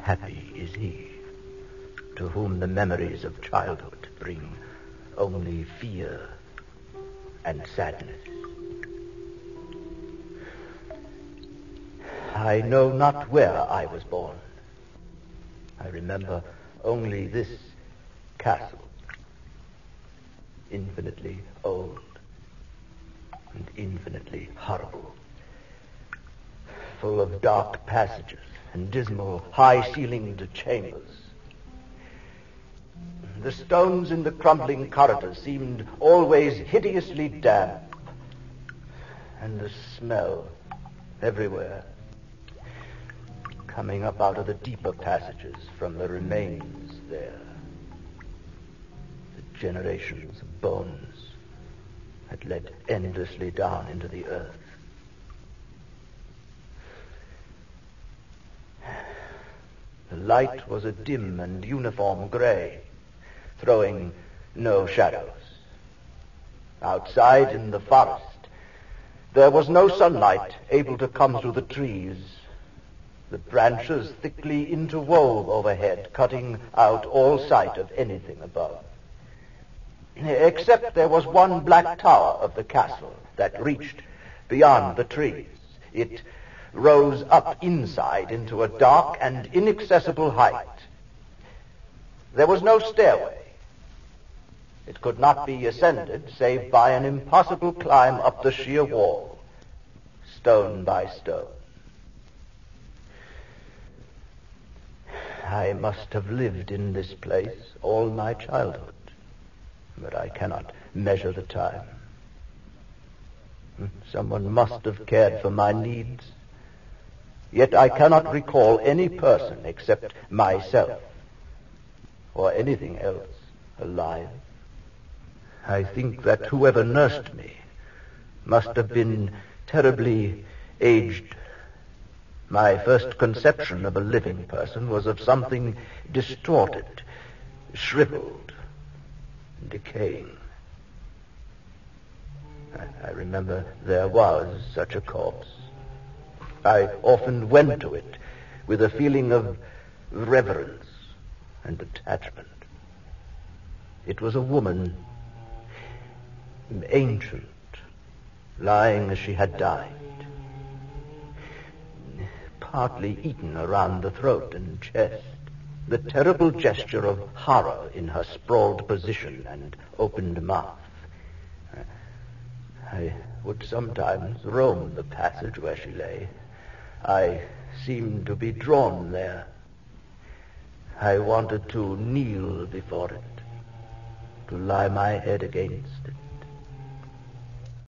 Happy is he to whom the memories of childhood bring only fear and sadness. I know not where I was born. I remember only this castle, infinitely old and infinitely horrible, full of dark passages and dismal, high-ceilinged chambers. The stones in the crumbling corridors seemed always hideously damp, and the smell everywhere, coming up out of the deeper passages from the remains there. The generations of bones had led endlessly down into the earth. The light was a dim and uniform gray, throwing no shadows. Outside in the forest, there was no sunlight able to come through the trees. The branches thickly interwove overhead, cutting out all sight of anything above. Except there was one black tower of the castle that reached beyond the trees. It rose up inside into a dark and inaccessible height. There was no stairway. It could not be ascended save by an impossible climb up the sheer wall, stone by stone. I must have lived in this place all my childhood, but I cannot measure the time. Someone must have cared for my needs, yet I cannot recall any person except myself or anything else alive. I think that whoever nursed me must have been terribly aged. My first conception of a living person was of something distorted, shriveled, decaying. I remember there was such a corpse. I often went to it with a feeling of reverence and attachment. It was a woman, ancient, lying as she had died, partly eaten around the throat and chest, the terrible gesture of horror in her sprawled position and opened mouth. I would sometimes roam the passage where she lay. I seemed to be drawn there. I wanted to kneel before it, to lie my head against it,